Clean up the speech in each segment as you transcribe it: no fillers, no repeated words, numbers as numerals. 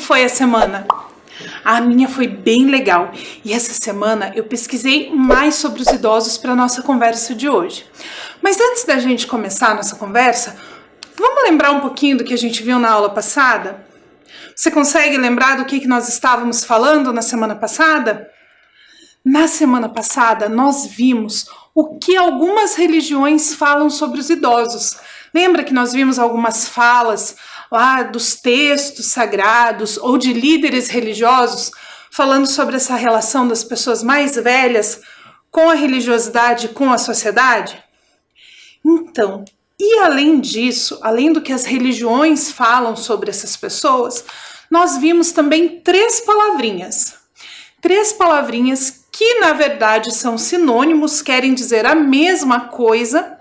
foi a semana? A minha foi bem legal e essa semana eu pesquisei mais sobre os idosos para a nossa conversa de hoje. Mas antes da gente começar a nossa conversa, vamos lembrar um pouquinho do que a gente viu na aula passada? Você consegue lembrar do que nós estávamos falando na semana passada? Na semana passada, nós vimos o que algumas religiões falam sobre os idosos. Lembra que nós vimos algumas falas lá dos textos sagrados ou de líderes religiosos falando sobre essa relação das pessoas mais velhas com a religiosidade, com a sociedade? Então, e além disso, além do que as religiões falam sobre essas pessoas, nós vimos também três palavrinhas que na verdade são sinônimos, querem dizer a mesma coisa,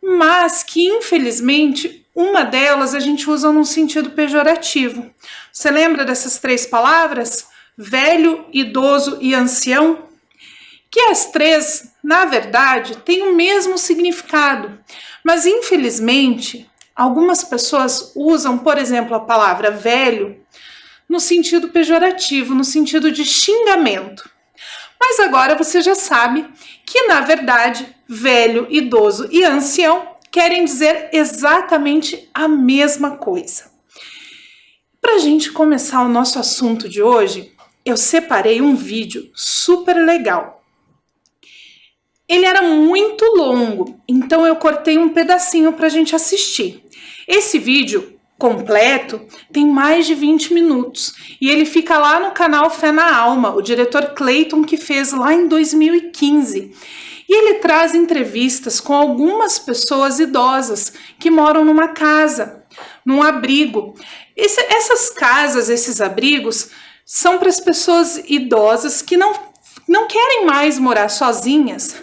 mas que infelizmente uma delas a gente usa num sentido pejorativo. Você lembra dessas três palavras? Velho, idoso e ancião? Que as três, na verdade, têm o mesmo significado, mas infelizmente algumas pessoas usam, por exemplo, a palavra velho no sentido pejorativo, no sentido de xingamento. Mas agora você já sabe que, na verdade, velho, idoso e ancião querem dizer exatamente a mesma coisa. Para a gente começar o nosso assunto de hoje, eu separei um vídeo super legal. Ele era muito longo, então eu cortei um pedacinho para a gente assistir. Esse vídeo completo tem mais de 20 minutos e ele fica lá no canal Fé na Alma, o diretor Clayton que fez lá em 2015. E ele traz entrevistas com algumas pessoas idosas que moram numa casa, num abrigo. Essas casas, esses abrigos, são para as pessoas idosas que não querem mais morar sozinhas,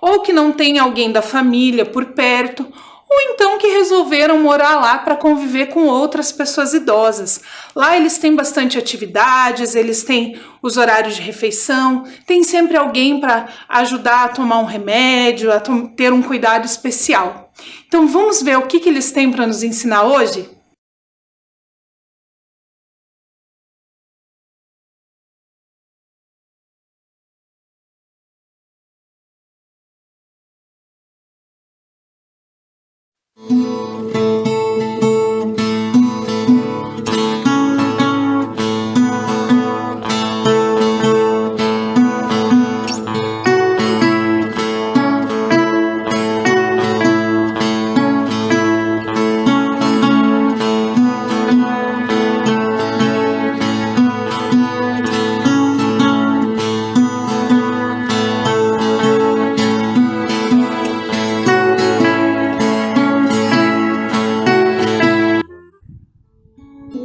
ou que não tem alguém da família por perto, ou então que resolveram morar lá para conviver com outras pessoas idosas. Lá eles têm bastante atividades, eles têm os horários de refeição, tem sempre alguém para ajudar a tomar um remédio, a ter um cuidado especial. Então vamos ver o que eles têm para nos ensinar hoje?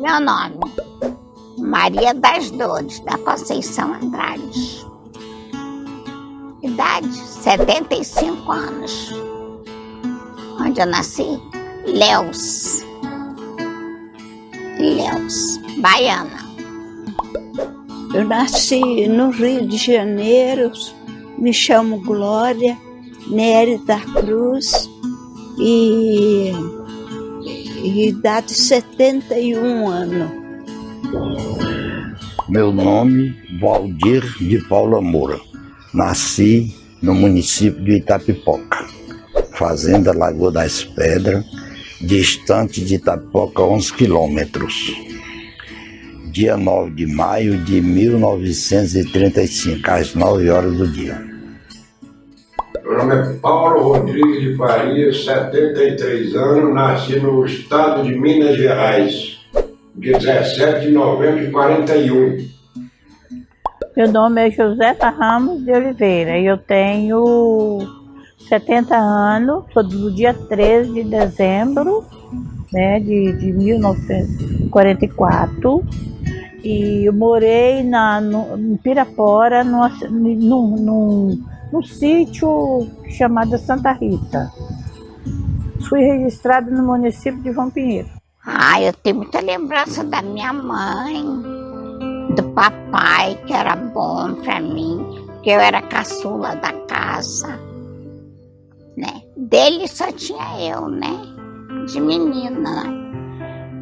Meu nome, Maria das Dores, da Conceição Andrade. Idade, 75 anos. Onde eu nasci? Ilhéus, Baiana. Eu nasci no Rio de Janeiro, me chamo Glória Nery da Cruz e idade 71 anos. Meu nome, Valdir de Paula Moura. Nasci no município de Itapipoca, fazenda Lagoa das Pedras, distante de Itapipoca 11 quilômetros. Dia 9 de maio de 1935, às 9 horas do dia. Meu nome é Paulo Rodrigues de Faria, 73 anos, nasci no estado de Minas Gerais, dia 17 de novembro de 41. Meu nome é Josefa Ramos de Oliveira e eu tenho 70 anos, sou do dia 13 de dezembro, né, de 1944, e eu morei em Pirapora, num sítio chamado Santa Rita. Fui registrada no município de João Pinheiro. Eu tenho muita lembrança da minha mãe, do papai, que era bom para mim, que eu era caçula da casa, né? Dele só tinha eu, né? De menina.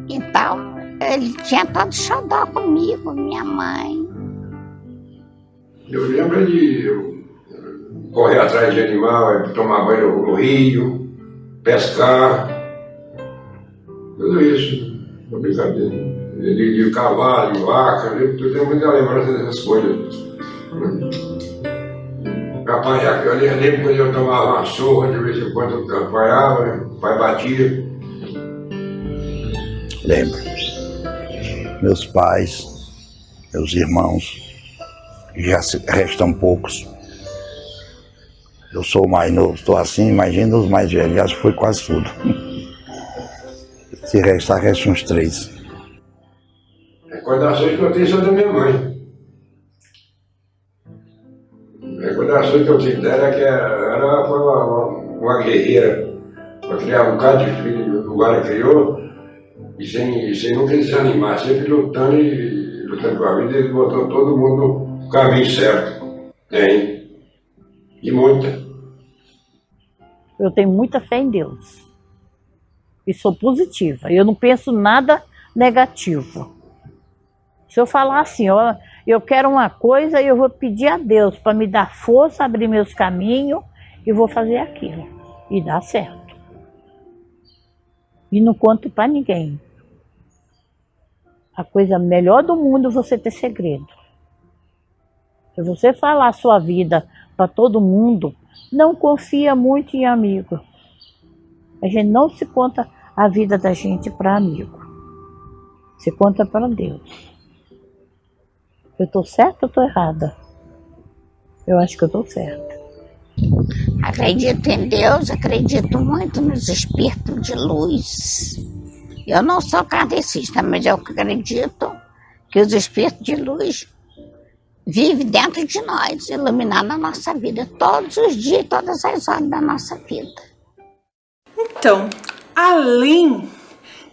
Então, Ele tinha todo xodó comigo, minha mãe. Eu lembro de eu correr atrás de animal, tomar banho no rio, pescar, tudo isso, uma brincadeira. De cavalo, de vaca, eu tenho muita lembrança dessas coisas. Apanhar, eu lembro quando eu tomava uma surra, de vez em quando eu apanhava, né? O pai batia. Lembro. Meus pais, meus irmãos, já restam poucos. Eu sou o mais novo, estou assim, imagina os mais velhos, já foi quase tudo. Se restar, restam uns 3. Recordações que eu tenho são da minha mãe. Recordações que eu tenho dela é que ela foi uma guerreira para criar um bocado de filho, o ela criou, e sem nunca desanimar, sempre lutando com a vida e botou todo mundo no caminho certo. Tem. E muita. Eu tenho muita fé em Deus. E sou positiva. Eu não penso nada negativo. Se eu falar assim, ó, eu quero uma coisa, eu vou pedir a Deus para me dar força, abrir meus caminhos e vou fazer aquilo. E dá certo. E não conto para ninguém. A coisa melhor do mundo é você ter segredo. Se você falar a sua vida para todo mundo, não confia muito em amigo. A gente não se conta a vida da gente para amigo. Se conta para Deus. Eu estou certa ou estou errada? Eu acho que eu estou certa. Acredito em Deus, acredito muito nos espíritos de luz. Eu não sou kardecista, mas eu acredito que os espíritos de luz vivem dentro de nós, iluminando a nossa vida todos os dias, todas as horas da nossa vida. Então, além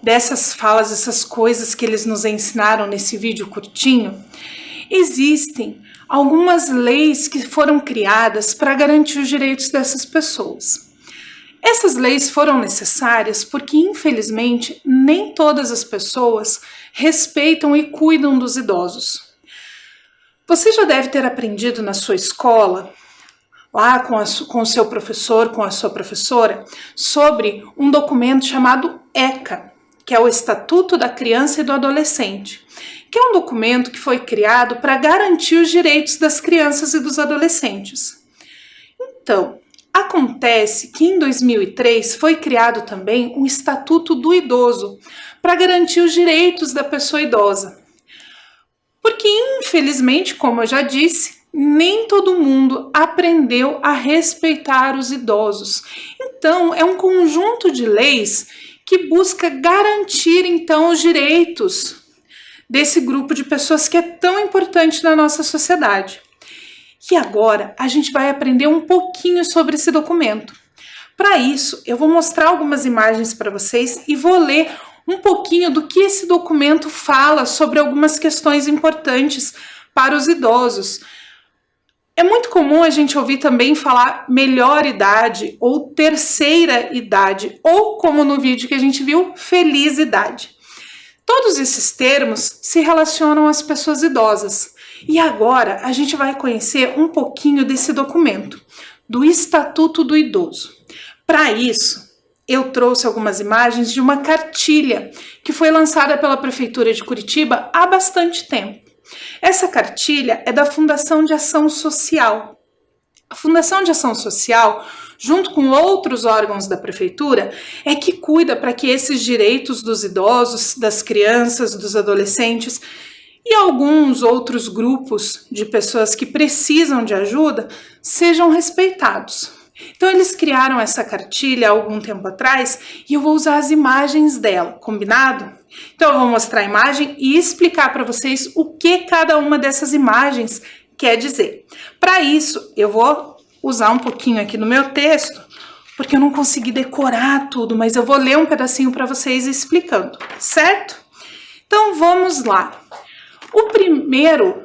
dessas falas, essas coisas que eles nos ensinaram nesse vídeo curtinho, existem algumas leis que foram criadas para garantir os direitos dessas pessoas. Essas leis foram necessárias porque, infelizmente, nem todas as pessoas respeitam e cuidam dos idosos. Você já deve ter aprendido na sua escola, lá com o seu professor, com a sua professora, sobre um documento chamado ECA, que é o Estatuto da Criança e do Adolescente, que é um documento que foi criado para garantir os direitos das crianças e dos adolescentes. Então, acontece que em 2003 foi criado também um Estatuto do Idoso para garantir os direitos da pessoa idosa. Porque, infelizmente, como eu já disse, nem todo mundo aprendeu a respeitar os idosos. Então, é um conjunto de leis que busca garantir, então, os direitos desse grupo de pessoas que é tão importante na nossa sociedade. E agora a gente vai aprender um pouquinho sobre esse documento. Para isso, eu vou mostrar algumas imagens para vocês e vou ler um pouquinho do que esse documento fala sobre algumas questões importantes para os idosos. É muito comum a gente ouvir também falar melhor idade ou terceira idade, ou como no vídeo que a gente viu, feliz idade. Todos esses termos se relacionam às pessoas idosas. E agora a gente vai conhecer um pouquinho desse documento, do Estatuto do Idoso. Para isso, eu trouxe algumas imagens de uma cartilha que foi lançada pela Prefeitura de Curitiba há bastante tempo. Essa cartilha é da Fundação de Ação Social. A Fundação de Ação Social, junto com outros órgãos da Prefeitura, é que cuida para que esses direitos dos idosos, das crianças, dos adolescentes e alguns outros grupos de pessoas que precisam de ajuda sejam respeitados. Então eles criaram essa cartilha há algum tempo atrás e eu vou usar as imagens dela, combinado? Então eu vou mostrar a imagem e explicar para vocês o que cada uma dessas imagens quer dizer. Para isso eu vou usar um pouquinho aqui no meu texto, porque eu não consegui decorar tudo, mas eu vou ler um pedacinho para vocês explicando, certo? Então vamos lá. O primeiro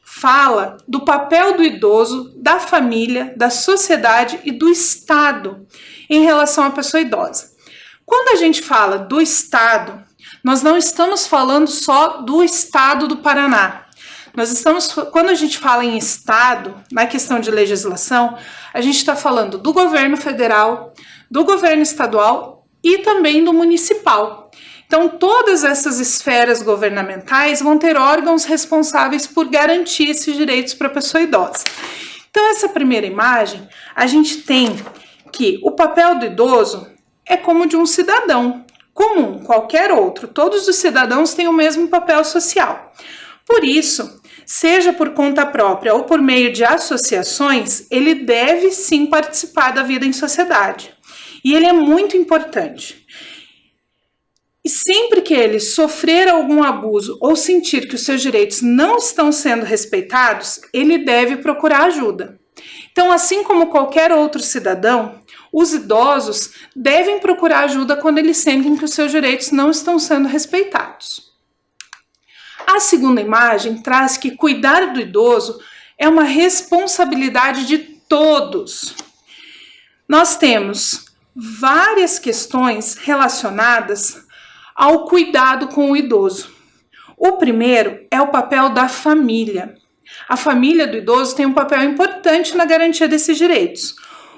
fala do papel do idoso, da família, da sociedade e do Estado em relação à pessoa idosa. Quando a gente fala do Estado, nós não estamos falando só do estado do Paraná. Quando a gente fala em estado, na questão de legislação, a gente está falando do governo federal, do governo estadual e também do municipal. Então, todas essas esferas governamentais vão ter órgãos responsáveis por garantir esses direitos para a pessoa idosa. Então, essa primeira imagem, a gente tem que o papel do idoso é como de um cidadão comum, qualquer outro. Todos os cidadãos têm o mesmo papel social. Por isso, seja por conta própria ou por meio de associações, ele deve sim participar da vida em sociedade. E ele é muito importante. E sempre que ele sofrer algum abuso ou sentir que os seus direitos não estão sendo respeitados, ele deve procurar ajuda. Então, assim como qualquer outro cidadão, os idosos devem procurar ajuda quando eles sentem que os seus direitos não estão sendo respeitados. A segunda imagem traz que cuidar do idoso é uma responsabilidade de todos. Nós temos várias questões relacionadas ao cuidado com o idoso. O primeiro é o papel da família. A família do idoso tem um papel importante na garantia desses direitos.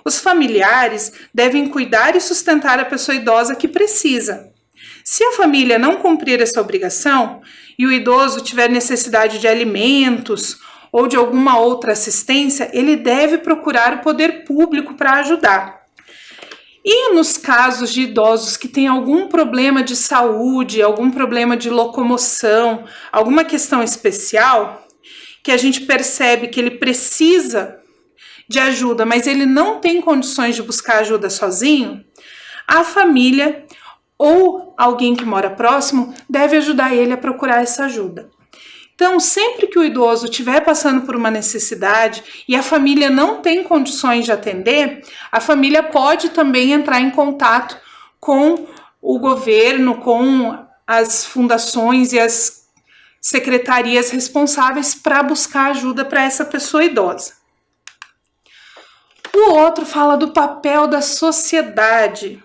Os familiares devem cuidar e sustentar a pessoa idosa que precisa. Se a família não cumprir essa obrigação e o idoso tiver necessidade de alimentos ou de alguma outra assistência, ele deve procurar o poder público para ajudar. E nos casos de idosos que têm algum problema de saúde, algum problema de locomoção, alguma questão especial, que a gente percebe que ele precisa de ajuda, mas ele não tem condições de buscar ajuda sozinho, a família ou alguém que mora próximo deve ajudar ele a procurar essa ajuda. Então, sempre que o idoso estiver passando por uma necessidade e a família não tem condições de atender, a família pode também entrar em contato com o governo, com as fundações e as secretarias responsáveis para buscar ajuda para essa pessoa idosa. O outro fala do papel da sociedade.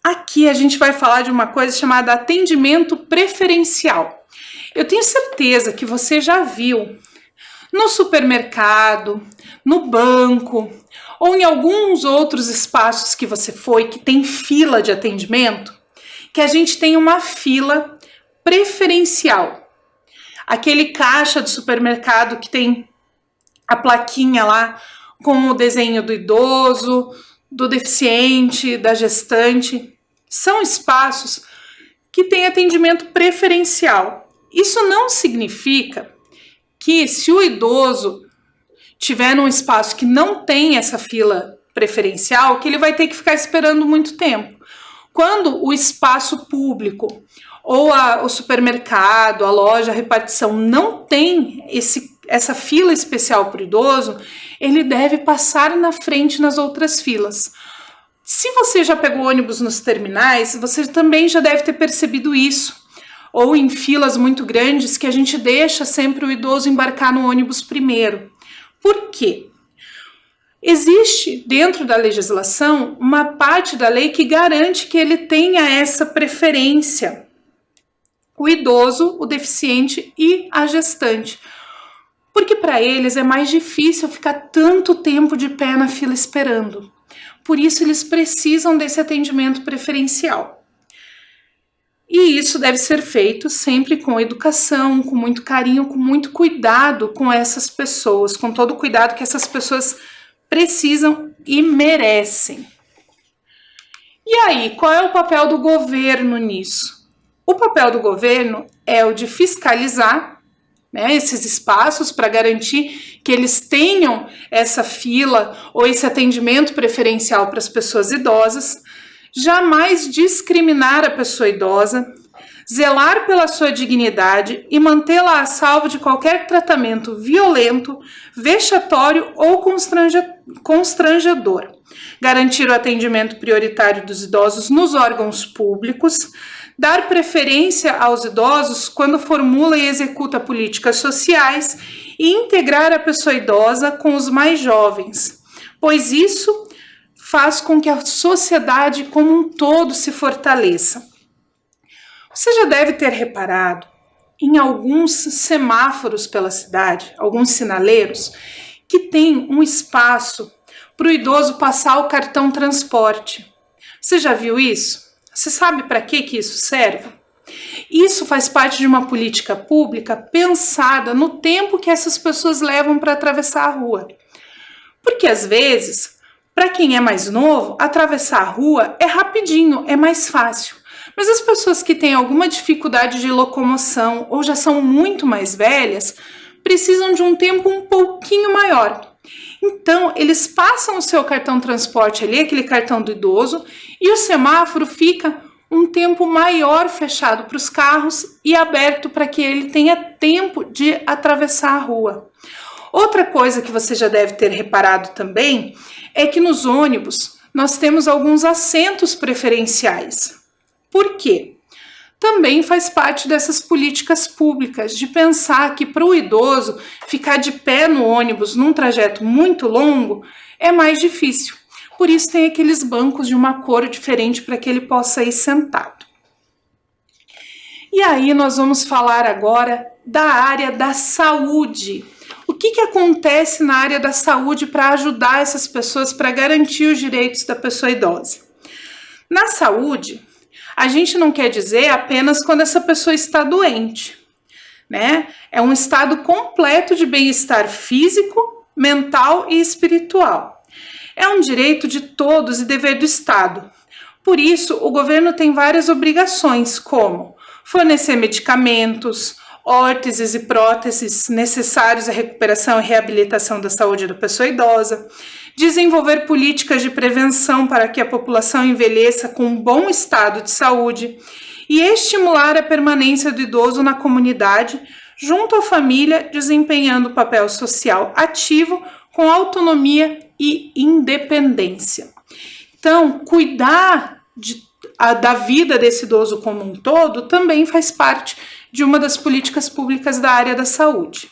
Aqui a gente vai falar de uma coisa chamada atendimento preferencial. Eu tenho certeza que você já viu no supermercado, no banco ou em alguns outros espaços que você foi que tem fila de atendimento, que a gente tem uma fila preferencial. Aquele caixa do supermercado que tem a plaquinha lá com o desenho do idoso, do deficiente, da gestante. São espaços que têm atendimento preferencial. Isso não significa que se o idoso tiver num espaço que não tem essa fila preferencial, que ele vai ter que ficar esperando muito tempo. Quando o espaço público ou o supermercado, a loja, a repartição não tem essa fila especial para o idoso, ele deve passar na frente nas outras filas. Se você já pegou ônibus nos terminais, você também já deve ter percebido isso. Ou em filas muito grandes, que a gente deixa sempre o idoso embarcar no ônibus primeiro. Por quê? Existe dentro da legislação uma parte da lei que garante que ele tenha essa preferência. O idoso, o deficiente e a gestante. Porque para eles é mais difícil ficar tanto tempo de pé na fila esperando. Por isso eles precisam desse atendimento preferencial. E isso deve ser feito sempre com educação, com muito carinho, com muito cuidado com essas pessoas, com todo o cuidado que essas pessoas precisam e merecem. E aí, qual é o papel do governo nisso? O papel do governo é o de fiscalizar, né, esses espaços para garantir que eles tenham essa fila ou esse atendimento preferencial para as pessoas idosas, jamais discriminar a pessoa idosa, zelar pela sua dignidade e mantê-la a salvo de qualquer tratamento violento, vexatório ou constrangedor, garantir o atendimento prioritário dos idosos nos órgãos públicos, dar preferência aos idosos quando formula e executa políticas sociais e integrar a pessoa idosa com os mais jovens, pois isso faz com que a sociedade como um todo se fortaleça. Você já deve ter reparado em alguns semáforos pela cidade, alguns sinaleiros, que tem um espaço para o idoso passar o cartão transporte. Você já viu isso? Você sabe para que isso serve? Isso faz parte de uma política pública pensada no tempo que essas pessoas levam para atravessar a rua. Porque às vezes, para quem é mais novo, atravessar a rua é rapidinho, é mais fácil. Mas as pessoas que têm alguma dificuldade de locomoção ou já são muito mais velhas, precisam de um tempo um pouquinho maior. Então, eles passam o seu cartão transporte ali, aquele cartão do idoso, e o semáforo fica um tempo maior fechado para os carros e aberto para que ele tenha tempo de atravessar a rua. Outra coisa que você já deve ter reparado também é que nos ônibus nós temos alguns assentos preferenciais. Por quê? Também faz parte dessas políticas públicas de pensar que para o idoso ficar de pé no ônibus num trajeto muito longo é mais difícil. Por isso tem aqueles bancos de uma cor diferente para que ele possa ir sentado. E aí nós vamos falar agora da área da saúde. O que acontece na área da saúde para ajudar essas pessoas, para garantir os direitos da pessoa idosa? Na saúde, a gente não quer dizer apenas quando essa pessoa está doente, né? É um estado completo de bem-estar físico, mental e espiritual. É um direito de todos e dever do Estado. Por isso, o governo tem várias obrigações, como fornecer medicamentos, órteses e próteses necessários à recuperação e reabilitação da saúde da pessoa idosa, desenvolver políticas de prevenção para que a população envelheça com um bom estado de saúde e estimular a permanência do idoso na comunidade, junto à família, desempenhando papel social ativo com autonomia e independência. Então, cuidar da vida desse idoso como um todo também faz parte de uma das políticas públicas da área da saúde.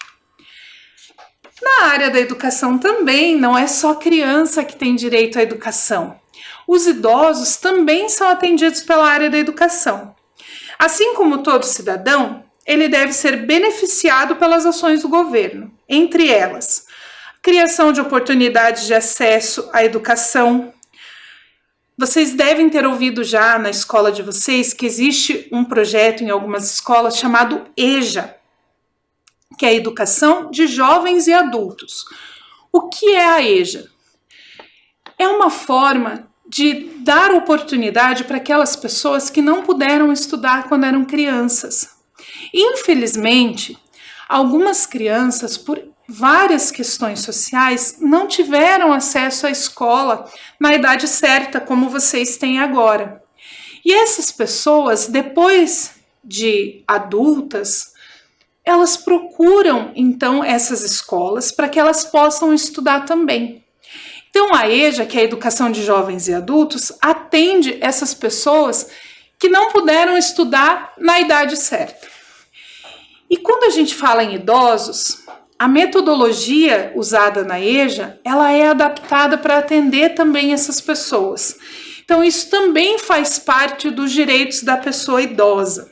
Na área da educação também, não é só criança que tem direito à educação. Os idosos também são atendidos pela área da educação. Assim como todo cidadão, ele deve ser beneficiado pelas ações do governo, entre elas, criação de oportunidades de acesso à educação. Vocês devem ter ouvido já na escola de vocês que existe um projeto em algumas escolas chamado EJA, que é a Educação de Jovens e Adultos. O que é a EJA? É uma forma de dar oportunidade para aquelas pessoas que não puderam estudar quando eram crianças. Infelizmente, algumas crianças, por várias questões sociais, não tiveram acesso à escola na idade certa, como vocês têm agora. E essas pessoas, depois de adultas, elas procuram, então, essas escolas para que elas possam estudar também. Então, a EJA, que é a Educação de Jovens e Adultos, atende essas pessoas que não puderam estudar na idade certa. E quando a gente fala em idosos, a metodologia usada na EJA, ela é adaptada para atender também essas pessoas. Então, isso também faz parte dos direitos da pessoa idosa.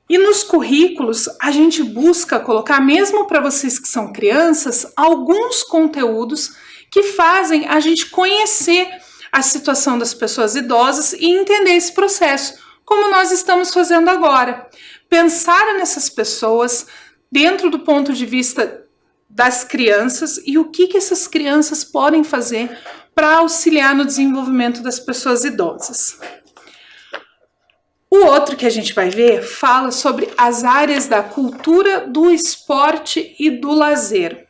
E nos currículos, a gente busca colocar, mesmo para vocês que são crianças, alguns conteúdos que fazem a gente conhecer a situação das pessoas idosas e entender esse processo, como nós estamos fazendo agora. Pensar nessas pessoas dentro do ponto de vista das crianças e o que essas crianças podem fazer para auxiliar no desenvolvimento das pessoas idosas. O outro que a gente vai ver fala sobre as áreas da cultura, do esporte e do lazer,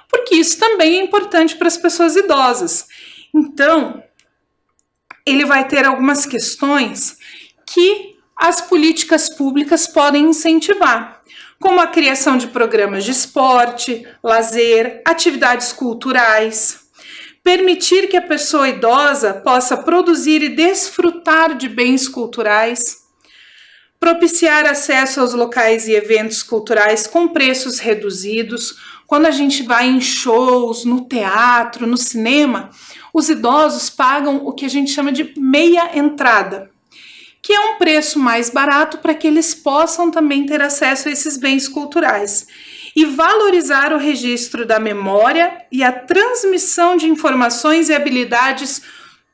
porque isso também é importante para as pessoas idosas. Então, ele vai ter algumas questões que as políticas públicas podem incentivar, como a criação de programas de esporte, lazer, atividades culturais, permitir que a pessoa idosa possa produzir e desfrutar de bens culturais, propiciar acesso aos locais e eventos culturais com preços reduzidos. Quando a gente vai em shows, no teatro, no cinema, os idosos pagam o que a gente chama de meia entrada. que é um preço mais barato para que eles possam também ter acesso a esses bens culturais. E valorizar o registro da memória e a transmissão de informações e habilidades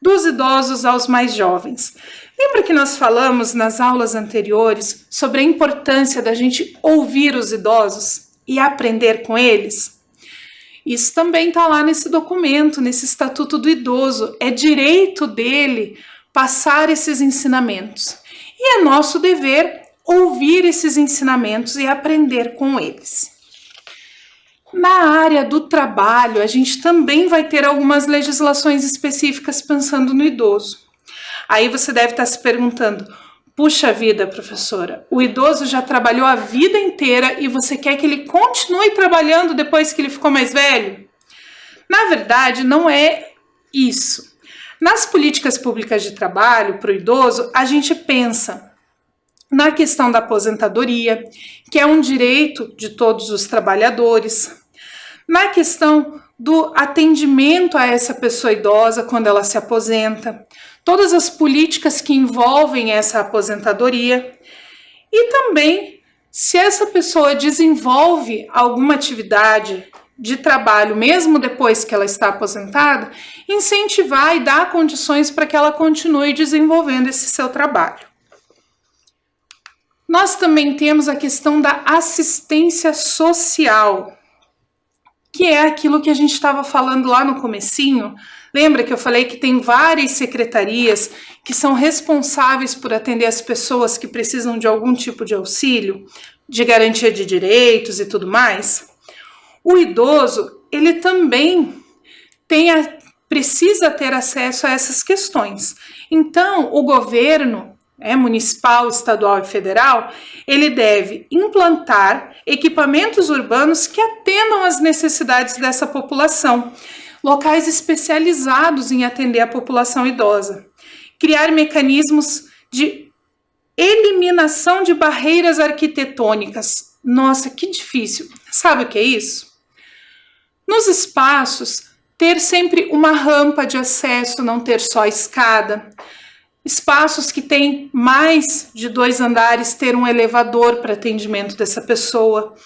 dos idosos aos mais jovens. Lembra que nós falamos nas aulas anteriores sobre a importância da gente ouvir os idosos e aprender com eles? Isso também está lá nesse documento, nesse Estatuto do Idoso. É direito dele passar esses ensinamentos. E é nosso dever ouvir esses ensinamentos e aprender com eles. Na área do trabalho, a gente também vai ter algumas legislações específicas pensando no idoso. Aí você deve estar se perguntando, puxa vida, professora, o idoso já trabalhou a vida inteira e você quer que ele continue trabalhando depois que ele ficou mais velho? Na verdade, não é isso. Nas políticas públicas de trabalho para o idoso, a gente pensa na questão da aposentadoria, que é um direito de todos os trabalhadores, na questão do atendimento a essa pessoa idosa quando ela se aposenta, todas as políticas que envolvem essa aposentadoria e também se essa pessoa desenvolve alguma atividade de trabalho mesmo depois que ela está aposentada, incentivar e dar condições para que ela continue desenvolvendo esse seu trabalho. Nós também temos a questão da assistência social, que é aquilo que a gente estava falando lá no comecinho. Lembra que eu falei que tem várias secretarias que são responsáveis por atender as pessoas que precisam de algum tipo de auxílio, de garantia de direitos e tudo mais? O idoso, ele também precisa ter acesso a essas questões. Então, o governo municipal, estadual e federal, ele deve implantar equipamentos urbanos que atendam às necessidades dessa população, locais especializados em atender a população idosa, criar mecanismos de eliminação de barreiras arquitetônicas. Nossa, que difícil! Sabe o que é isso? Nos espaços, ter sempre uma rampa de acesso, não ter só escada. Espaços que têm mais de 2 andares, ter um elevador para atendimento dessa pessoa,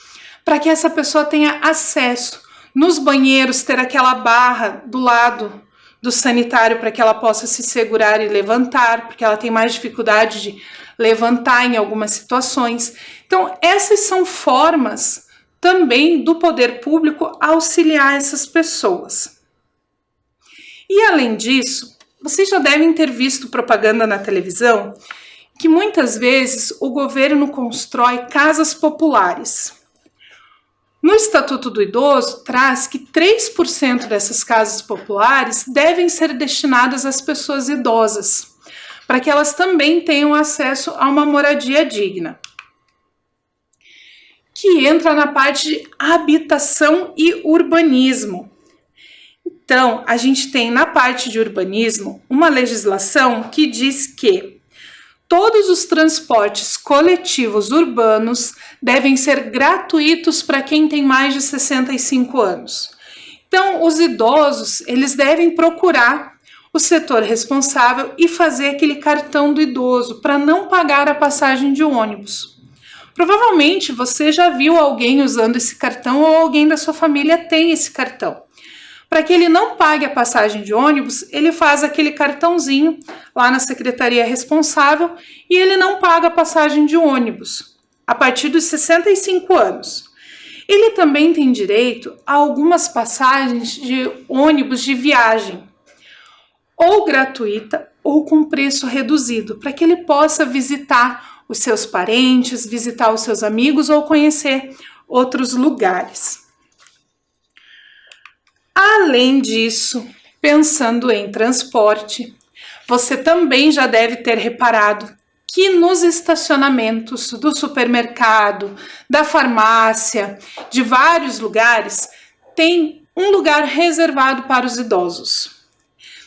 para que essa pessoa tenha acesso. Nos banheiros, ter aquela barra do lado do sanitário para que ela possa se segurar e levantar, porque ela tem mais dificuldade de levantar em algumas situações. Então, essas são formas também do poder público auxiliar essas pessoas. E além disso, vocês já devem ter visto propaganda na televisão que muitas vezes o governo constrói casas populares. No Estatuto do Idoso, traz que 3% dessas casas populares devem ser destinadas às pessoas idosas, para que elas também tenham acesso a uma moradia digna, que entra na parte de habitação e urbanismo. Então, a gente tem na parte de urbanismo uma legislação que diz que todos os transportes coletivos urbanos devem ser gratuitos para quem tem mais de 65 anos. Então, os idosos, eles devem procurar o setor responsável e fazer aquele cartão do idoso para não pagar a passagem de ônibus. Provavelmente você já viu alguém usando esse cartão ou alguém da sua família tem esse cartão. Para que ele não pague a passagem de ônibus, ele faz aquele cartãozinho lá na secretaria responsável e ele não paga a passagem de ônibus a partir dos 65 anos. Ele também tem direito a algumas passagens de ônibus de viagem, ou gratuita ou com preço reduzido, para que ele possa visitar os seus parentes, visitar os seus amigos ou conhecer outros lugares. Além disso, pensando em transporte, você também já deve ter reparado que nos estacionamentos do supermercado, da farmácia, de vários lugares, tem um lugar reservado para os idosos.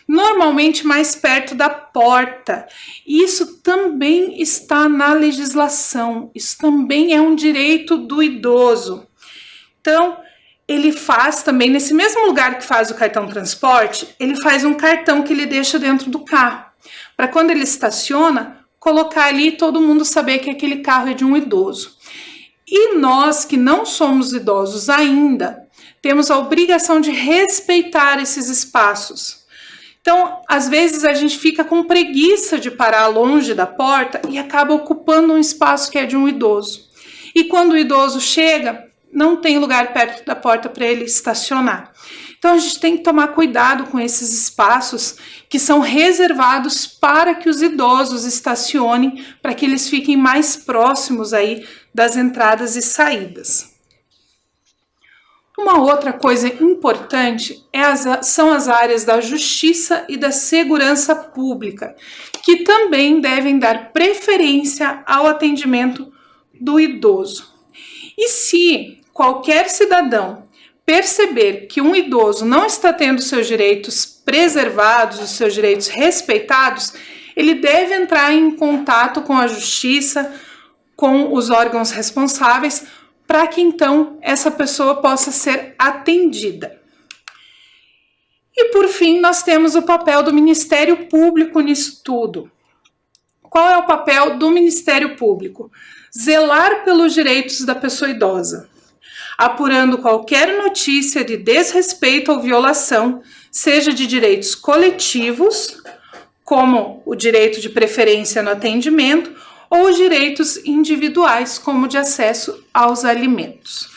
Normalmente mais perto da porta. Isso também está na legislação, isso também é um direito do idoso. Então, ele faz também, nesse mesmo lugar que faz o cartão transporte, ele faz um cartão que ele deixa dentro do carro, para quando ele estaciona, colocar ali e todo mundo saber que aquele carro é de um idoso. E nós que não somos idosos ainda, temos a obrigação de respeitar esses espaços. Então, às vezes a gente fica com preguiça de parar longe da porta e acaba ocupando um espaço que é de um idoso. E quando o idoso chega, não tem lugar perto da porta para ele estacionar. Então a gente tem que tomar cuidado com esses espaços que são reservados para que os idosos estacionem, para que eles fiquem mais próximos aí das entradas e saídas. Uma outra coisa importante são as áreas da justiça e da segurança pública, que também devem dar preferência ao atendimento do idoso. E se qualquer cidadão perceber que um idoso não está tendo seus direitos preservados, os seus direitos respeitados, ele deve entrar em contato com a justiça, com os órgãos responsáveis, para que então essa pessoa possa ser atendida. E por fim, nós temos o papel do Ministério Público nisso tudo. Qual é o papel do Ministério Público? Zelar pelos direitos da pessoa idosa, apurando qualquer notícia de desrespeito ou violação, seja de direitos coletivos, como o direito de preferência no atendimento, ou os direitos individuais, como de acesso aos alimentos.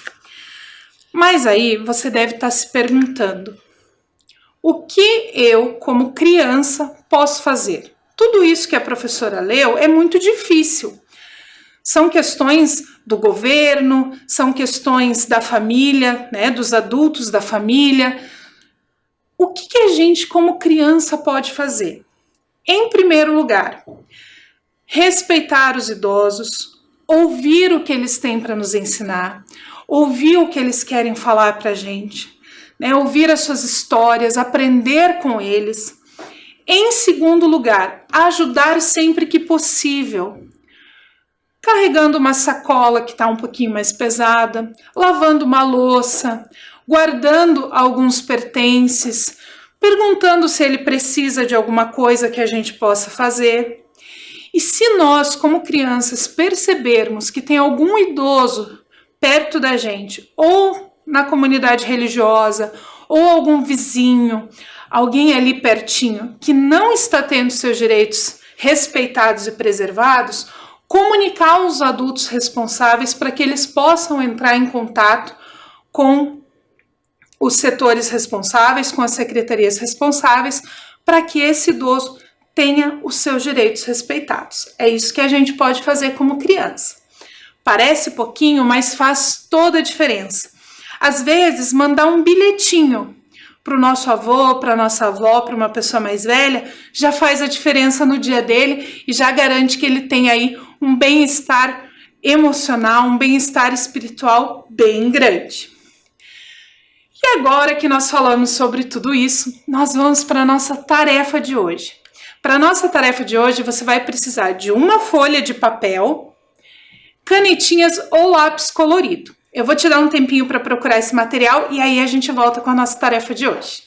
Mas aí você deve estar se perguntando, o que eu, como criança, posso fazer? Tudo isso que a professora leu é muito difícil. São questões do governo, são questões da família, né, dos adultos da família. O que a gente, como criança, pode fazer? Em primeiro lugar, respeitar os idosos, ouvir o que eles têm para nos ensinar, ouvir o que eles querem falar para a gente, né, ouvir as suas histórias, aprender com eles. Em segundo lugar, ajudar sempre que possível, carregando uma sacola que está um pouquinho mais pesada, lavando uma louça, guardando alguns pertences, perguntando se ele precisa de alguma coisa que a gente possa fazer. E se nós, como crianças, percebermos que tem algum idoso perto da gente, ou na comunidade religiosa, ou algum vizinho, alguém ali pertinho, que não está tendo seus direitos respeitados e preservados, comunicar aos adultos responsáveis para que eles possam entrar em contato com os setores responsáveis, com as secretarias responsáveis, para que esse idoso tenha os seus direitos respeitados. É isso que a gente pode fazer como criança. Parece pouquinho, mas faz toda a diferença. Às vezes, mandar um bilhetinho para o nosso avô, para a nossa avó, para uma pessoa mais velha, já faz a diferença no dia dele e já garante que ele tem aí um bem-estar emocional, um bem-estar espiritual bem grande. E agora que nós falamos sobre tudo isso, nós vamos para a nossa tarefa de hoje. Para a nossa tarefa de hoje, você vai precisar de uma folha de papel, canetinhas ou lápis colorido. Eu vou te dar um tempinho para procurar esse material e aí a gente volta com a nossa tarefa de hoje.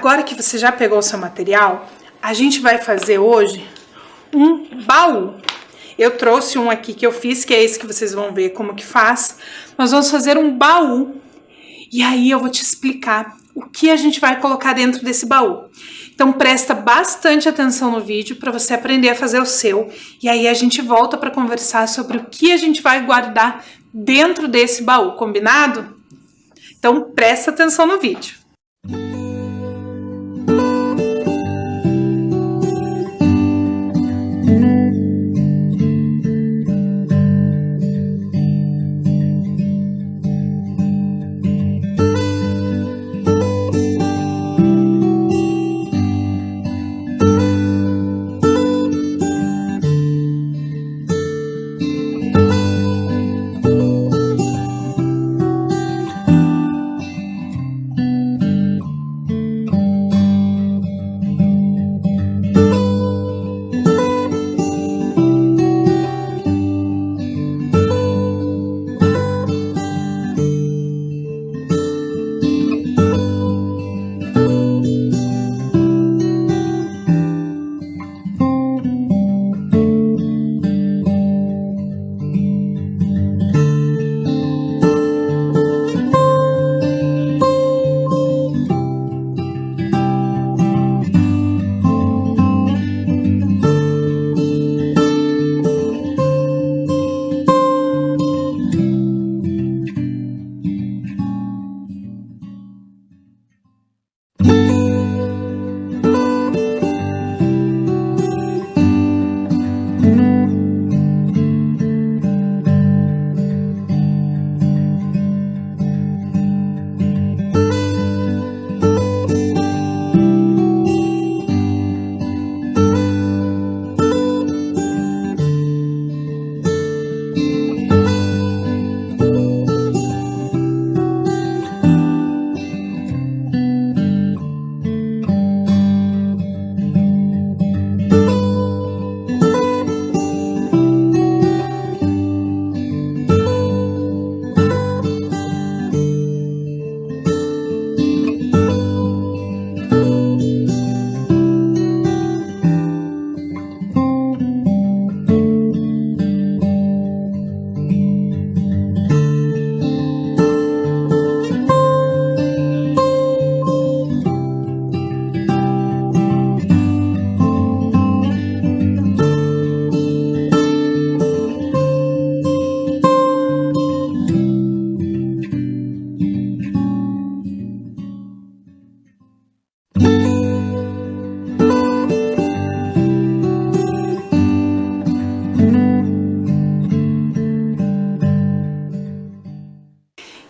Agora que você já pegou o seu material, a gente vai fazer hoje um baú. Eu trouxe um aqui que eu fiz, que é esse que vocês vão ver como que faz. Nós vamos fazer um baú. E aí eu vou te explicar o que a gente vai colocar dentro desse baú. Então presta bastante atenção no vídeo para você aprender a fazer o seu. E aí a gente volta para conversar sobre o que a gente vai guardar dentro desse baú, combinado? Então presta atenção no vídeo.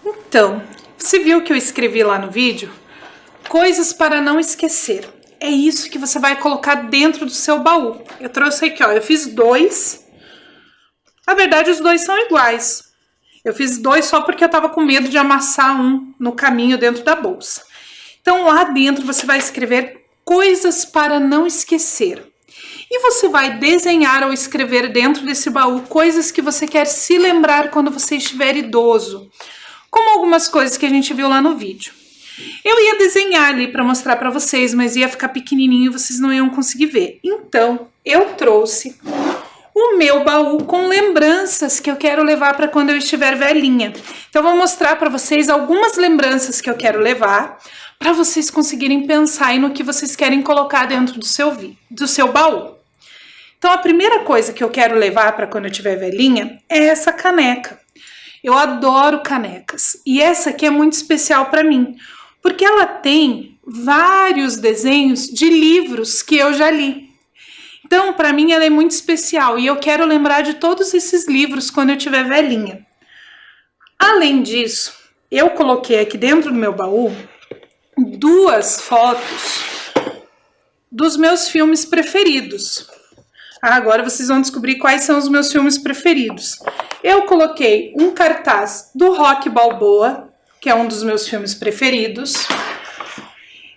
Então, você viu que eu escrevi lá no vídeo? Coisas para não esquecer. É isso que você vai colocar dentro do seu baú. Eu trouxe aqui, ó, eu fiz 2. Na verdade, os 2 são iguais. Eu fiz 2 só porque eu tava com medo de amassar um no caminho dentro da bolsa. Então, lá dentro você vai escrever coisas para não esquecer. E você vai desenhar ou escrever dentro desse baú coisas que você quer se lembrar quando você estiver idoso. Como algumas coisas que a gente viu lá no vídeo. Eu ia desenhar ali para mostrar para vocês, mas ia ficar pequenininho e vocês não iam conseguir ver. Então, eu trouxe o meu baú com lembranças que eu quero levar para quando eu estiver velhinha. Então, eu vou mostrar para vocês algumas lembranças que eu quero levar para vocês conseguirem pensar aí no que vocês querem colocar dentro do seu baú. Então, a primeira coisa que eu quero levar para quando eu estiver velhinha é essa caneca. Eu adoro canecas e essa aqui é muito especial para mim, porque ela tem vários desenhos de livros que eu já li. Então, para mim, ela é muito especial e eu quero lembrar de todos esses livros quando eu estiver velhinha. Além disso, eu coloquei aqui dentro do meu baú 2 fotos dos meus filmes preferidos. Agora vocês vão descobrir quais são os meus filmes preferidos. Eu coloquei um cartaz do Rocky Balboa, que é um dos meus filmes preferidos,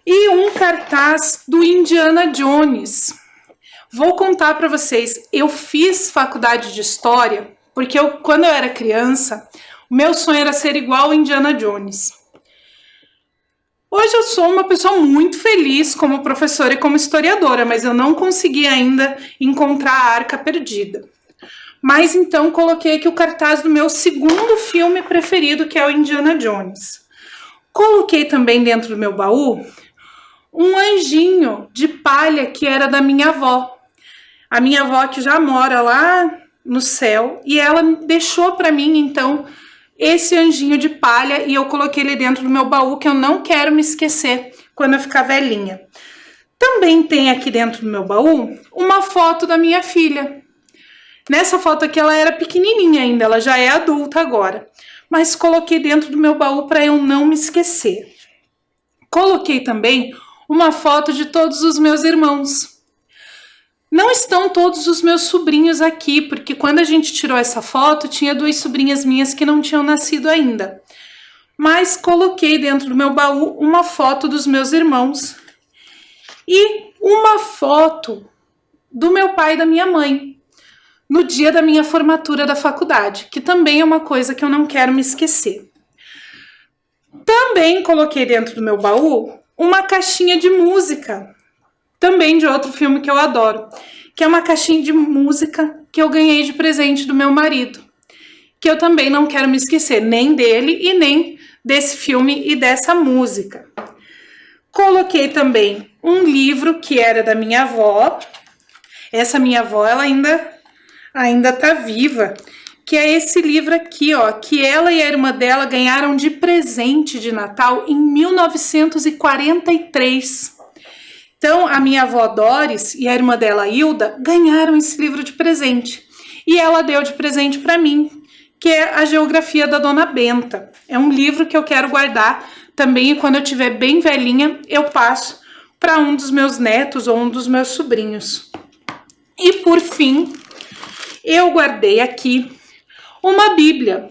e um cartaz do Indiana Jones. Vou contar para vocês, eu fiz faculdade de História, porque quando eu era criança, o meu sonho era ser igual ao Indiana Jones. Hoje eu sou uma pessoa muito feliz como professora e como historiadora, mas eu não consegui ainda encontrar a Arca Perdida. Mas então coloquei aqui o cartaz do meu segundo filme preferido, que é o Indiana Jones. Coloquei também dentro do meu baú um anjinho de palha que era da minha avó. A minha avó que já mora lá no céu e ela deixou para mim então esse anjinho de palha e eu coloquei ele dentro do meu baú que eu não quero me esquecer quando eu ficar velhinha. Também tem aqui dentro do meu baú uma foto da minha filha. Nessa foto aqui ela era pequenininha ainda, ela já é adulta agora. Mas coloquei dentro do meu baú para eu não me esquecer. Coloquei também uma foto de todos os meus irmãos. Não estão todos os meus sobrinhos aqui, porque quando a gente tirou essa foto, tinha 2 sobrinhas minhas que não tinham nascido ainda. Mas coloquei dentro do meu baú uma foto dos meus irmãos e uma foto do meu pai e da minha mãe, no dia da minha formatura da faculdade, que também é uma coisa que eu não quero me esquecer. Também coloquei dentro do meu baú uma caixinha de música, também de outro filme que eu adoro, que é uma caixinha de música que eu ganhei de presente do meu marido, que eu também não quero me esquecer, nem dele e nem desse filme e dessa música. Coloquei também um livro que era da minha avó. Essa minha avó, ela ainda tá viva, que é esse livro aqui, ó, que ela e a irmã dela ganharam de presente de Natal em 1943. Então, a minha avó Doris e a irmã dela, Hilda, ganharam esse livro de presente. E ela deu de presente para mim, que é a Geografia da Dona Benta. É um livro que eu quero guardar também e quando eu estiver bem velhinha, eu passo para um dos meus netos ou um dos meus sobrinhos. E por fim, eu guardei aqui uma Bíblia.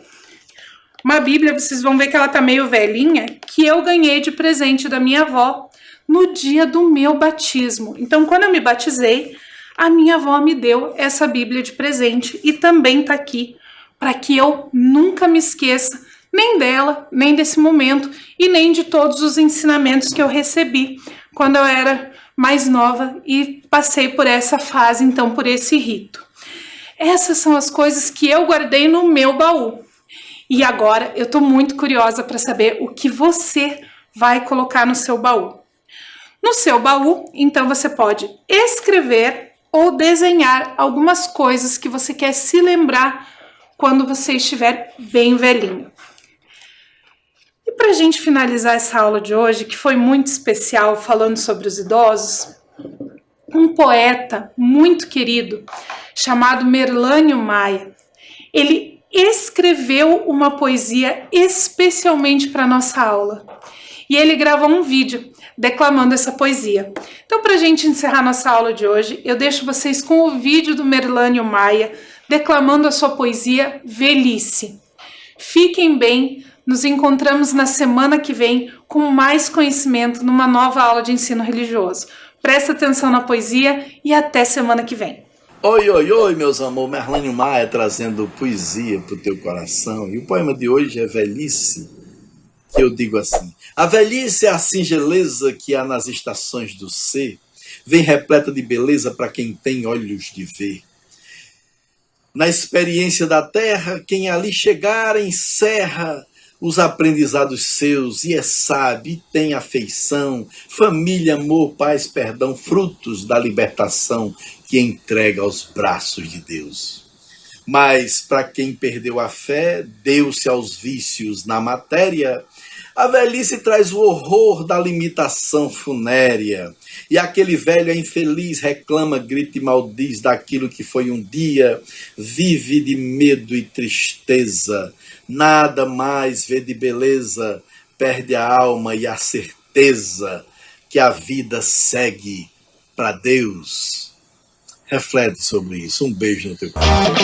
Uma Bíblia, vocês vão ver que ela tá meio velhinha, que eu ganhei de presente da minha avó no dia do meu batismo. Então, quando eu me batizei, a minha avó me deu essa Bíblia de presente e também tá aqui para que eu nunca me esqueça nem dela, nem desse momento e nem de todos os ensinamentos que eu recebi quando eu era mais nova e passei por essa fase, então, por esse rito. Essas são as coisas que eu guardei no meu baú. E agora eu tô muito curiosa para saber o que você vai colocar no seu baú. No seu baú, então, você pode escrever ou desenhar algumas coisas que você quer se lembrar quando você estiver bem velhinho. E para a gente finalizar essa aula de hoje, que foi muito especial, falando sobre os idosos, um poeta muito querido, chamado Merlânio Maia, ele escreveu uma poesia especialmente para nossa aula. E ele gravou um vídeo declamando essa poesia. Então, para a gente encerrar nossa aula de hoje, eu deixo vocês com o vídeo do Merlânio Maia declamando a sua poesia Velhice. Fiquem bem, nos encontramos na semana que vem com mais conhecimento numa nova aula de ensino religioso. Presta atenção na poesia e até semana que vem. Oi, oi, oi, meus amores, Merlânio Maia trazendo poesia pro teu coração. E o poema de hoje é Velhice, que eu digo assim: a velhice é a singeleza que há nas estações do ser, vem repleta de beleza para quem tem olhos de ver. Na experiência da terra, quem ali chegar encerra os aprendizados seus e é sábio, e tem afeição, família, amor, paz, perdão, frutos da libertação que entrega aos braços de Deus. Mas para quem perdeu a fé, deu-se aos vícios na matéria, a velhice traz o horror da limitação funérea. E aquele velho é infeliz, reclama, grita e maldiz daquilo que foi um dia, vive de medo e tristeza, nada mais vê de beleza, perde a alma e a certeza que a vida segue para Deus. Reflete sobre isso. Um beijo no teu coração.